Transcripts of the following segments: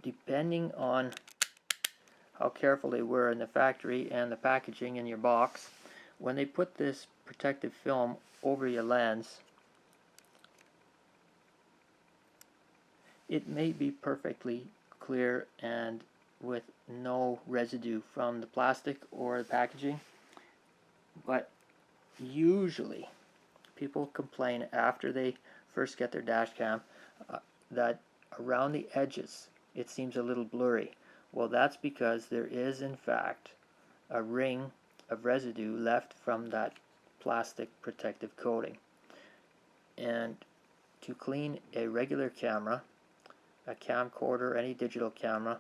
depending on how careful they were in the factory and the packaging in your box, when they put this protective film over your lens, it may be perfectly clear and with no residue from the plastic or the packaging, but usually people complain after they first get their dash cam that around the edges it seems a little blurry. Well, that's because there is in fact a ring of residue left from that plastic protective coating. And to clean a regular camera, a camcorder, any digital camera,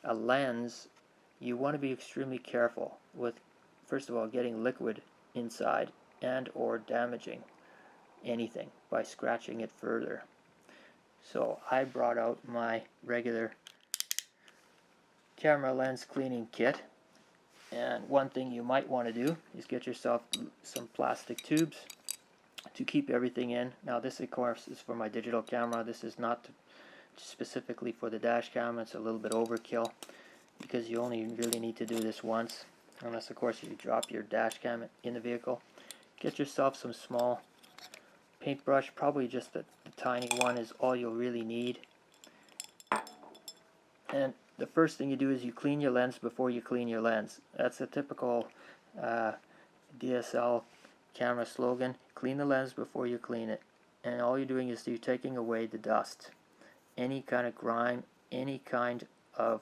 a lens, you want to be extremely careful with, first of all, getting liquid inside and or damaging anything by scratching it further. So I brought out my regular camera lens cleaning kit, and one thing you might want to do is get yourself some plastic tubes to keep everything in. Now this of course is for my digital camera. This is not specifically for the dash cam. It's a little bit overkill because you only really need to do this once, unless of course you drop your dash cam in the vehicle. Get yourself some small paintbrush, probably just the tiny one is all you'll really need. And the first thing you do is you clean your lens before you clean your lens. That's a typical DSL camera slogan. Clean the lens before you clean it. And all you're doing is you're taking away the dust. Any kind of grime, any kind of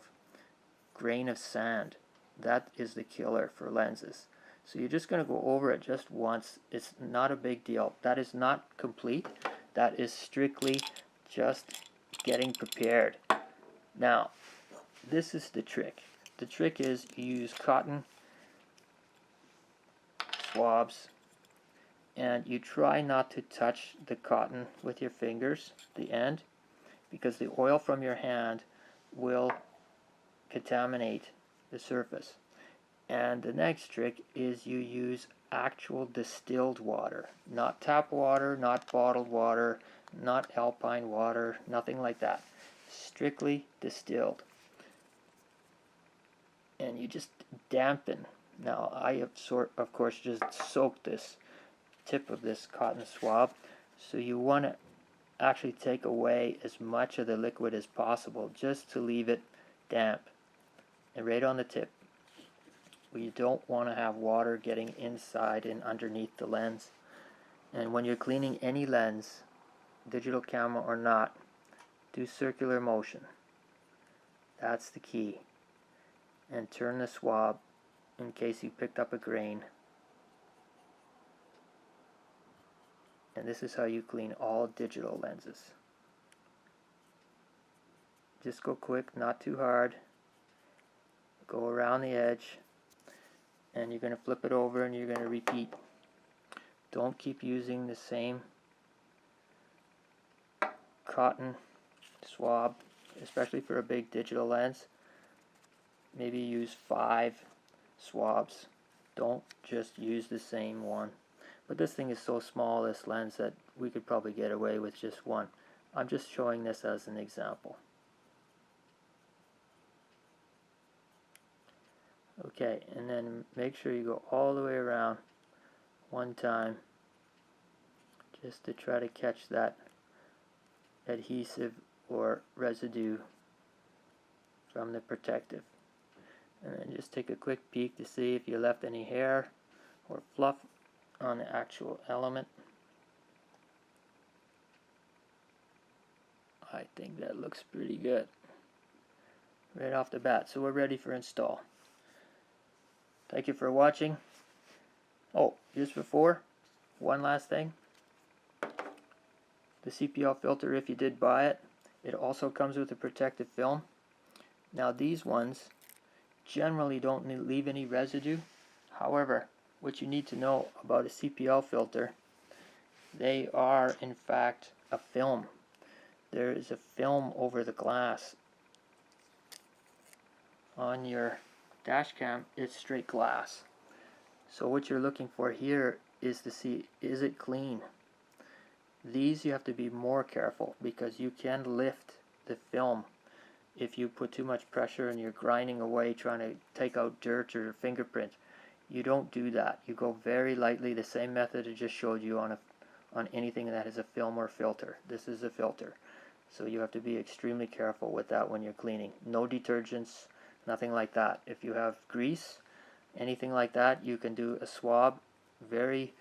grain of sand. That is the killer for lenses. So you're just going to go over it just once. It's not a big deal. That is not complete. That is strictly just getting prepared. Now, this is the trick. The trick is you use cotton swabs and you try not to touch the cotton with your fingers, the end, because the oil from your hand will contaminate the surface. And the next trick is you use actual distilled water, not tap water, not bottled water, not alpine water, nothing like that. Strictly distilled. And you just dampen. Now I have of course just soaked this tip of this cotton swab, so you want to actually take away as much of the liquid as possible just to leave it damp and right on the tip. You don't want to have water getting inside and underneath the lens. And when you're cleaning any lens, digital camera or not, do circular motion. That's the key. And turn the swab in case you picked up a grain. And this is how you clean all digital lenses. Just go quick, not too hard. Go around the edge. And you're going to flip it over and you're going to repeat. Don't keep using the same cotton swab, especially for a big digital lens. Maybe use 5 swabs. Don't just use the same one. But this thing is so small, this lens, that we could probably get away with just one. I'm just showing this as an example. Okay, and then make sure you go all the way around one time just to try to catch that adhesive or residue from the protective. And then just take a quick peek to see if you left any hair or fluff on the actual element. I think that looks pretty good right off the bat. So we're ready for install. Thank you for watching. Oh, just before, one last thing. The CPL filter, if you did buy it, it also comes with a protective film. Now these ones generally don't leave any residue. However, what you need to know about a CPL filter, they are in fact a film. There is a film over the glass. On your dash cam, it's straight glass. So what you're looking for here is to see, is it clean? These you have to be more careful because you can lift the film if you put too much pressure and you're grinding away trying to take out dirt or fingerprints. You don't do that. You go very lightly, the same method I just showed you on anything that is a film or filter. This is a filter. So you have to be extremely careful with that when you're cleaning. No detergents, nothing like that. If you have grease, anything like that, you can do a swab, very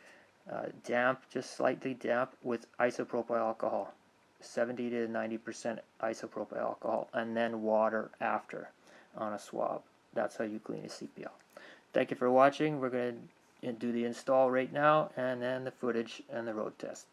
damp, just slightly damp, with isopropyl alcohol. 70 to 90% isopropyl alcohol, and then water after on a swab. That's how you clean a CPL. Thank you for watching. We're going to do the install right now, and then the footage and the road test.